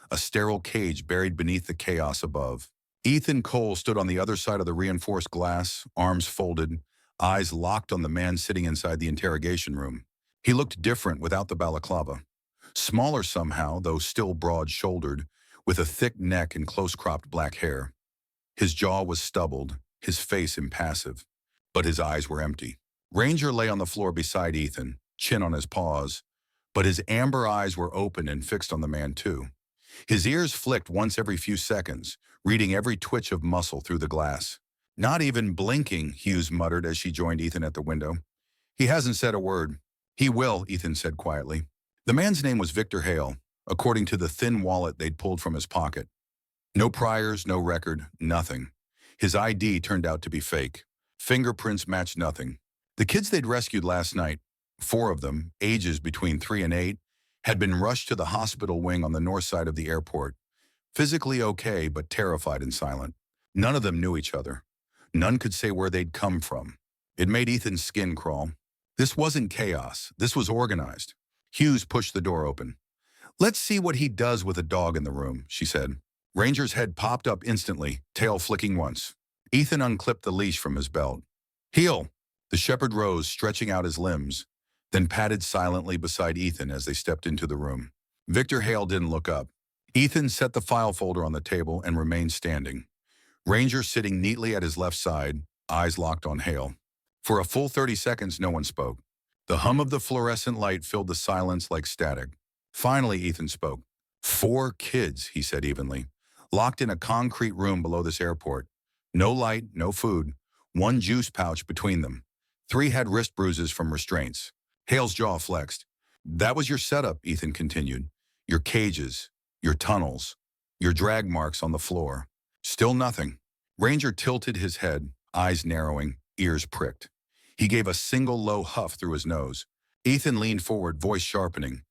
a sterile cage buried beneath the chaos above. Ethan Cole stood on the other side of the reinforced glass, arms folded, eyes locked on the man sitting inside the interrogation room. He looked different without the balaclava. Smaller somehow, though still broad-shouldered, with a thick neck and close-cropped black hair. His jaw was stubbled, his face impassive, but his eyes were empty. Ranger lay on the floor beside Ethan, chin on his paws, but his amber eyes were open and fixed on the man too. His ears flicked once every few seconds, reading every twitch of muscle through the glass. "Not even blinking," Hughes muttered as she joined Ethan at the window. "He hasn't said a word." "He will," Ethan said quietly. The man's name was Victor Hale, according to the thin wallet they'd pulled from his pocket. No priors, no record, nothing. His ID turned out to be fake. Fingerprints matched nothing. The kids they'd rescued last night, 4 of them, ages between 3 and 8, had been rushed to the hospital wing on the north side of the airport. Physically okay, but terrified and silent. None of them knew each other. None could say where they'd come from. It made Ethan's skin crawl. This wasn't chaos. This was organized. Hughes pushed the door open. "Let's see what he does with a dog in the room," she said. Ranger's head popped up instantly, tail flicking once. Ethan unclipped the leash from his belt. "Heel!" The shepherd rose, stretching out his limbs, then padded silently beside Ethan as they stepped into the room. Victor Hale didn't look up. Ethan set the file folder on the table and remained standing. Ranger sitting neatly at his left side, eyes locked on Hale. For a full 30 seconds, no one spoke. The hum of the fluorescent light filled the silence like static. Finally, Ethan spoke. "4 kids," he said evenly, "locked in a concrete room below this airport. No light, no food, 1 juice pouch between them. 3 had wrist bruises from restraints." Hale's jaw flexed. "That was your setup," Ethan continued. "Your cages, your tunnels, your drag marks on the floor. Still nothing." Ranger tilted his head, eyes narrowing, ears pricked. He gave a single low huff through his nose. Ethan leaned forward, voice sharpening.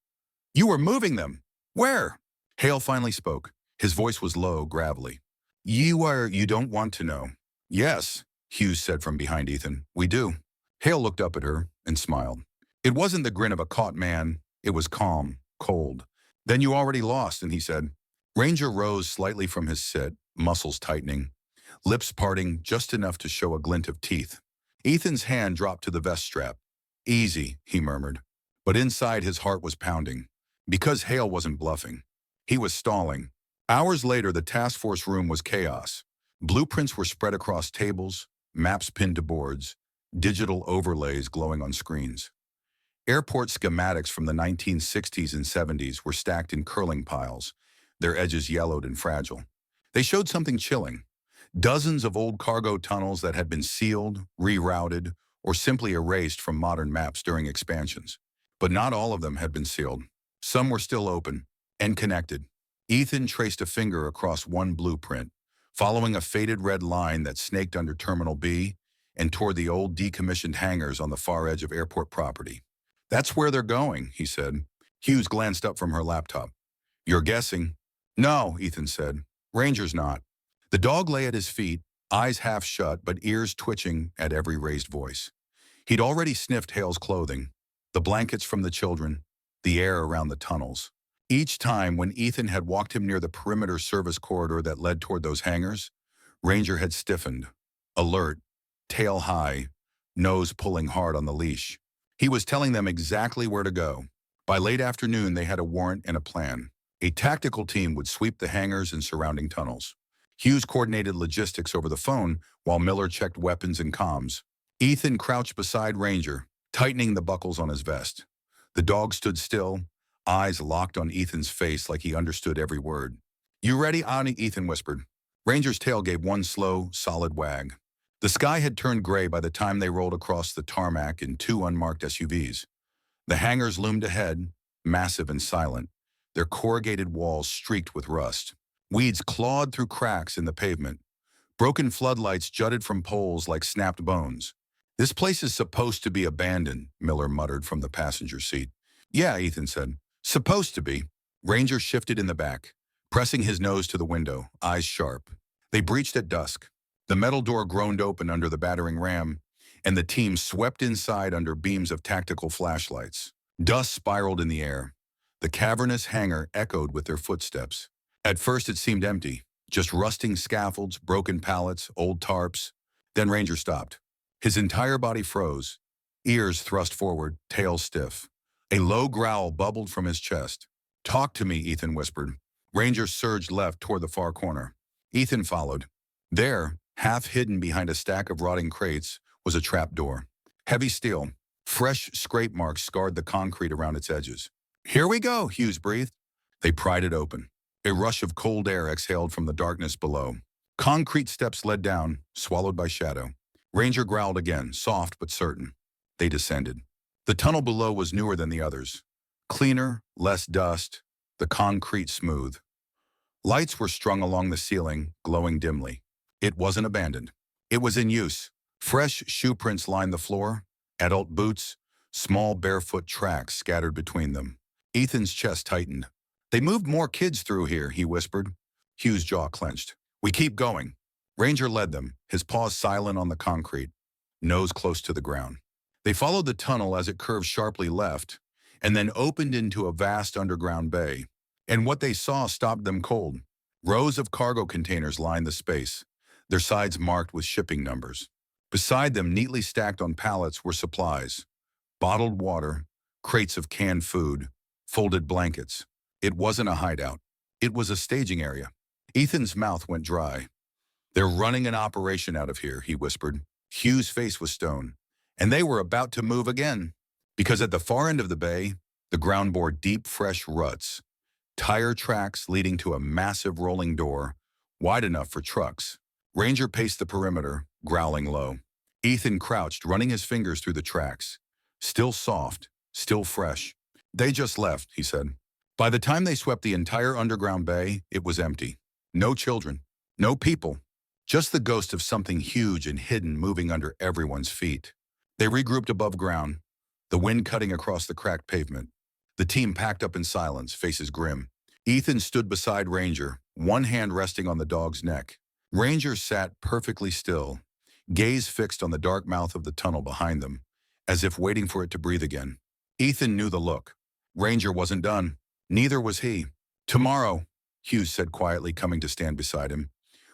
"You were moving them. Where?" Hale finally spoke. His voice was low, gravelly. You don't want to know." "Yes," Hughes said from behind Ethan. "We do." Hale looked up at her and smiled. It wasn't the grin of a caught man. It was calm, cold. "Then you already lost," and he said. Ranger rose slightly from his sit, muscles tightening, lips parting just enough to show a glint of teeth. Ethan's hand dropped to the vest strap. "Easy," he murmured. But inside his heart was pounding. Because Hale wasn't bluffing. He was stalling. Hours later, the task force room was chaos. Blueprints were spread across tables, maps pinned to boards, digital overlays glowing on screens. Airport schematics from the 1960s and 70s were stacked in curling piles, their edges yellowed and fragile. They showed something chilling. Dozens of old cargo tunnels that had been sealed, rerouted, or simply erased from modern maps during expansions. But not all of them had been sealed. Some were still open and connected. Ethan traced a finger across one blueprint, following a faded red line that snaked under Terminal B and toward the old decommissioned hangars on the far edge of airport property. "That's where they're going," he said. Hughes glanced up from her laptop. "You're guessing?" "No," Ethan said. "Ranger's not." The dog lay at his feet, eyes half shut but ears twitching at every raised voice. He'd already sniffed Hale's clothing, the blankets from the children, the air around the tunnels. Each time when Ethan had walked him near the perimeter service corridor that led toward those hangars, Ranger had stiffened, alert, tail high, nose pulling hard on the leash. He was telling them exactly where to go. By late afternoon, they had a warrant and a plan. A tactical team would sweep the hangars and surrounding tunnels. Hughes coordinated logistics over the phone while Miller checked weapons and comms. Ethan crouched beside Ranger, tightening the buckles on his vest. The dog stood still, eyes locked on Ethan's face like he understood every word. "You ready, Ani?" Ethan whispered. Ranger's tail gave one slow, solid wag. The sky had turned gray by the time they rolled across the tarmac in 2 unmarked SUVs. The hangars loomed ahead, massive and silent, their corrugated walls streaked with rust. Weeds clawed through cracks in the pavement. Broken floodlights jutted from poles like snapped bones. "This place is supposed to be abandoned," Miller muttered from the passenger seat. "Yeah," Ethan said. "Supposed to be." Ranger shifted in the back, pressing his nose to the window, eyes sharp. They breached at dusk. The metal door groaned open under the battering ram, and the team swept inside under beams of tactical flashlights. Dust spiraled in the air. The cavernous hangar echoed with their footsteps. At first it seemed empty, just rusting scaffolds, broken pallets, old tarps. Then Ranger stopped. His entire body froze, ears thrust forward, tail stiff. A low growl bubbled from his chest. "Talk to me," Ethan whispered. Ranger surged left toward the far corner. Ethan followed. There, half hidden behind a stack of rotting crates, was a trap door. Heavy steel. Fresh scrape marks scarred the concrete around its edges. "Here we go," Hughes breathed. They pried it open. A rush of cold air exhaled from the darkness below. Concrete steps led down, swallowed by shadow. Ranger growled again, soft but certain. They descended. The tunnel below was newer than the others. Cleaner, less dust, the concrete smooth. Lights were strung along the ceiling, glowing dimly. It wasn't abandoned. It was in use. Fresh shoe prints lined the floor, adult boots, small barefoot tracks scattered between them. Ethan's chest tightened. They moved more kids through here, he whispered. Hugh's jaw clenched. We keep going. Ranger led them, his paws silent on the concrete, nose close to the ground. They followed the tunnel as it curved sharply left, and then opened into a vast underground bay. And what they saw stopped them cold. Rows of cargo containers lined the space, their sides marked with shipping numbers. Beside them, neatly stacked on pallets, were supplies. Bottled water, crates of canned food, folded blankets. It wasn't a hideout. It was a staging area. Ethan's mouth went dry. They're running an operation out of here, he whispered. Hugh's face was stone. And they were about to move again. Because at the far end of the bay, the ground bore deep, fresh ruts. Tire tracks leading to a massive rolling door, wide enough for trucks. Ranger paced the perimeter, growling low. Ethan crouched, running his fingers through the tracks. Still soft, still fresh. They just left, he said. By the time they swept the entire underground bay, it was empty. No children, no people, just the ghost of something huge and hidden moving under everyone's feet. They regrouped above ground, the wind cutting across the cracked pavement. The team packed up in silence, faces grim. Ethan stood beside Ranger, one hand resting on the dog's neck. Ranger sat perfectly still, gaze fixed on the dark mouth of the tunnel behind them, as if waiting for it to breathe again. Ethan knew the look. Ranger wasn't done. Neither was he. Tomorrow, Hughes said quietly, coming to stand beside him,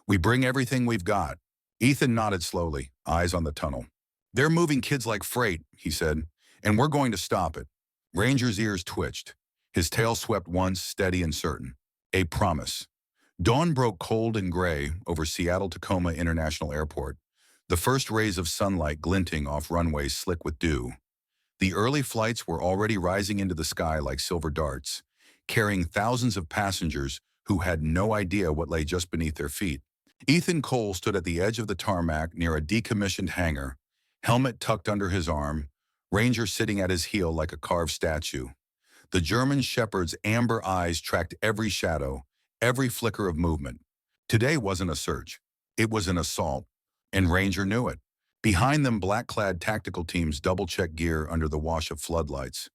we bring everything we've got. Ethan nodded slowly, eyes on the tunnel. They're moving kids like freight, he said, and we're going to stop it. Ranger's ears twitched. His tail swept once, steady and certain. A promise. Dawn broke cold and gray over Seattle-Tacoma International Airport, the first rays of sunlight glinting off runways slick with dew. The early flights were already rising into the sky like silver darts, carrying thousands of passengers who had no idea what lay just beneath their feet. Ethan Cole stood at the edge of the tarmac near a decommissioned hangar, helmet tucked under his arm, Ranger sitting at his heel like a carved statue. The German shepherd's amber eyes tracked every shadow, every flicker of movement. Today wasn't a search. It was an assault, and Ranger knew it. Behind them, black-clad tactical teams double-checked gear under the wash of floodlights.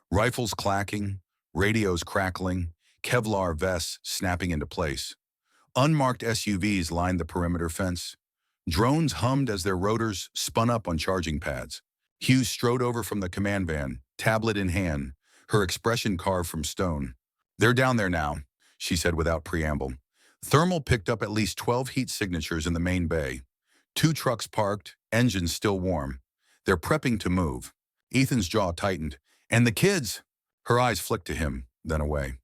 Rifles clacking, radios crackling, Kevlar vests snapping into place. Unmarked SUVs lined the perimeter fence. Drones hummed as their rotors spun up on charging pads. Hughes strode over from the command van, tablet in hand, her expression carved from stone. They're down there now, she said without preamble. Thermal picked up at least 12 heat signatures in the main bay. 2 trucks parked, engines still warm. They're prepping to move. Ethan's jaw tightened. And the kids? Her eyes flicked to him, then away.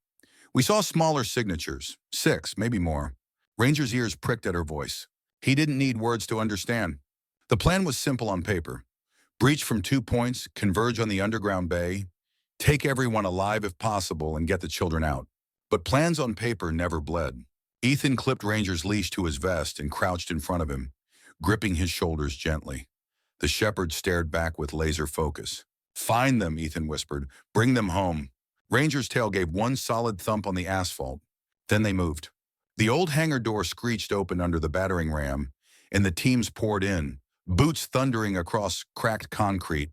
We saw smaller signatures, 6, maybe more. Ranger's ears pricked at her voice. He didn't need words to understand. The plan was simple on paper. Breach from 2 points, converge on the underground bay, take everyone alive if possible, and get the children out. But plans on paper never bled. Ethan clipped Ranger's leash to his vest and crouched in front of him, gripping his shoulders gently. The shepherd stared back with laser focus. Find them, Ethan whispered. Bring them home. Ranger's tail gave one solid thump on the asphalt. Then they moved. The old hangar door screeched open under the battering ram, and the teams poured in, boots thundering across cracked concrete.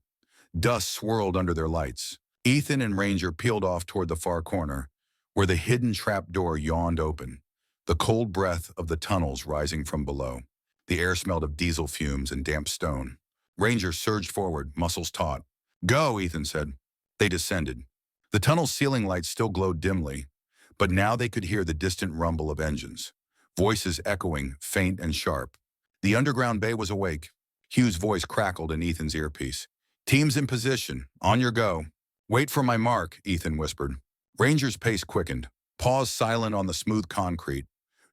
Dust swirled under their lights. Ethan and Ranger peeled off toward the far corner, where the hidden trap door yawned open, the cold breath of the tunnels rising from below. The air smelled of diesel fumes and damp stone. Ranger surged forward, muscles taut. Go, Ethan said. They descended. The tunnel's ceiling lights still glowed dimly, but now they could hear the distant rumble of engines, voices echoing, faint and sharp. The underground bay was awake. Hugh's voice crackled in Ethan's earpiece. Teams in position. On your go. Wait for my mark, Ethan whispered. Ranger's pace quickened, paws silent on the smooth concrete,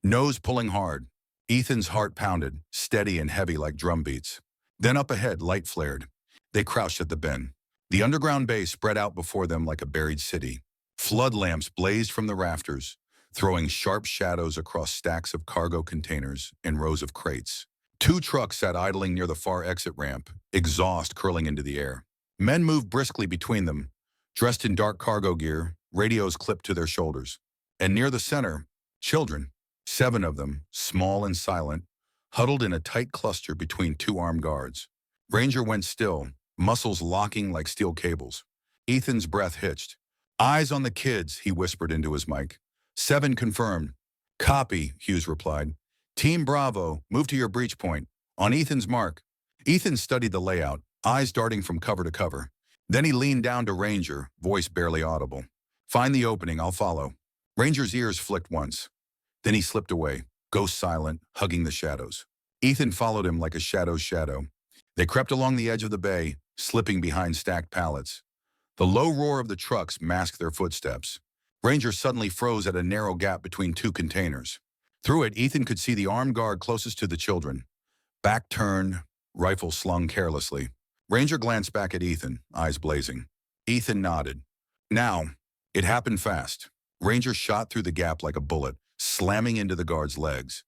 nose pulling hard. Ethan's heart pounded, steady and heavy like drum beats. Then up ahead, light flared. They crouched at the bend. The underground bay spread out before them like a buried city. Flood lamps blazed from the rafters, throwing sharp shadows across stacks of cargo containers and rows of crates. 2 trucks sat idling near the far exit ramp, exhaust curling into the air. Men moved briskly between them, dressed in dark cargo gear, radios clipped to their shoulders. And near the center, children, 7 of them, small and silent, huddled in a tight cluster between 2 armed guards. Ranger went still, muscles locking like steel cables. Ethan's breath hitched. "Eyes on the kids," he whispered into his mic. 7 confirmed. "Copy," Hughes replied. "Team Bravo, move to your breach point. On Ethan's mark." Ethan studied the layout, eyes darting from cover to cover. Then he leaned down to Ranger, voice barely audible. "Find the opening, I'll follow." Ranger's ears flicked once. Then he slipped away, ghost silent, hugging the shadows. Ethan followed him like a shadow's shadow. They crept along the edge of the bay, slipping behind stacked pallets. The low roar of the trucks masked their footsteps. Ranger suddenly froze at a narrow gap between 2 containers. Through it, Ethan could see the armed guard closest to the children. Back turned, rifle slung carelessly. Ranger glanced back at Ethan, eyes blazing. Ethan nodded. Now, it happened fast. Ranger shot through the gap like a bullet, slamming into the guard's legs.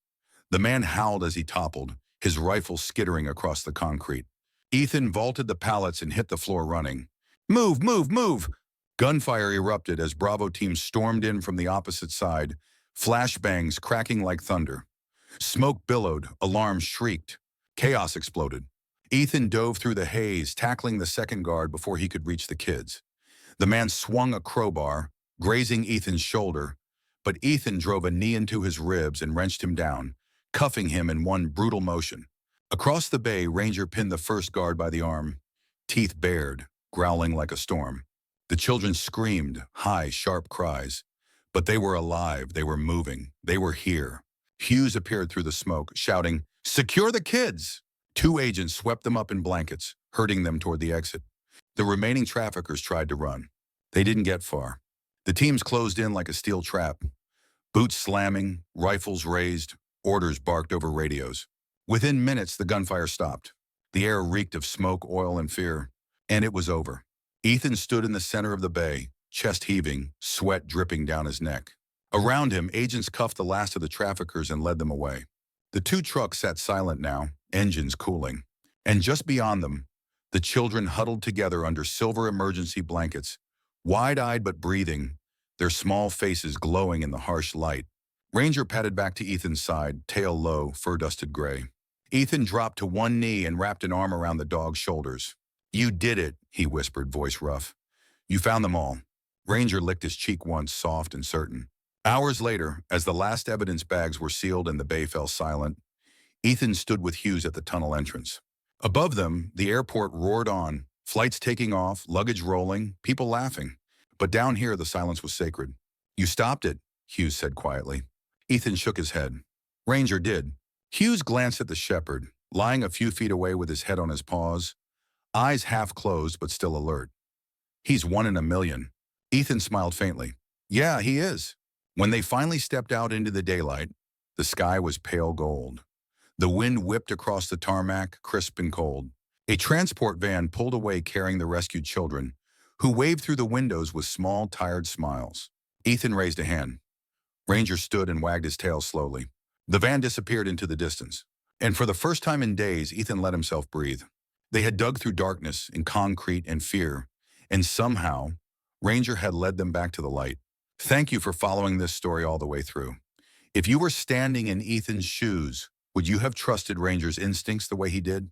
The man howled as he toppled, his rifle skittering across the concrete. Ethan vaulted the pallets and hit the floor running. "Move, move, move!" Gunfire erupted as Bravo teams stormed in from the opposite side, flashbangs cracking like thunder. Smoke billowed, alarms shrieked. Chaos exploded. Ethan dove through the haze, tackling the second guard before he could reach the kids. The man swung a crowbar, grazing Ethan's shoulder, but Ethan drove a knee into his ribs and wrenched him down, cuffing him in one brutal motion. Across the bay, Ranger pinned the first guard by the arm, teeth bared, growling like a storm. The children screamed, high, sharp cries. But they were alive, they were moving, they were here. Hughes appeared through the smoke, shouting, "Secure the kids!" 2 agents swept them up in blankets, herding them toward the exit. The remaining traffickers tried to run. They didn't get far. The teams closed in like a steel trap. Boots slamming, rifles raised, orders barked over radios. Within minutes, the gunfire stopped. The air reeked of smoke, oil, and fear. And it was over. Ethan stood in the center of the bay, chest heaving, sweat dripping down his neck. Around him, agents cuffed the last of the traffickers and led them away. The 2 trucks sat silent now, engines cooling. And just beyond them, the children huddled together under silver emergency blankets, wide-eyed but breathing, their small faces glowing in the harsh light. Ranger padded back to Ethan's side, tail low, fur-dusted gray. Ethan dropped to one knee and wrapped an arm around the dog's shoulders. "You did it," he whispered, voice rough. "You found them all." Ranger licked his cheek once, soft and certain. Hours later, as the last evidence bags were sealed and the bay fell silent, Ethan stood with Hughes at the tunnel entrance. Above them, the airport roared on, flights taking off, luggage rolling, people laughing. But down here, the silence was sacred. "You stopped it," Hughes said quietly. Ethan shook his head. Ranger did. Hughes glanced at the shepherd, lying a few feet away with his head on his paws, eyes half closed but still alert. "He's 1 in a million." Ethan smiled faintly. "Yeah, he is." When they finally stepped out into the daylight, the sky was pale gold. The wind whipped across the tarmac, crisp and cold. A transport van pulled away carrying the rescued children, who waved through the windows with small, tired smiles. Ethan raised a hand. Ranger stood and wagged his tail slowly. The van disappeared into the distance. And for the first time in days, Ethan let himself breathe. They had dug through darkness and concrete and fear, and somehow, Ranger had led them back to the light. Thank you for following this story all the way through. If you were standing in Ethan's shoes, would you have trusted Ranger's instincts the way he did?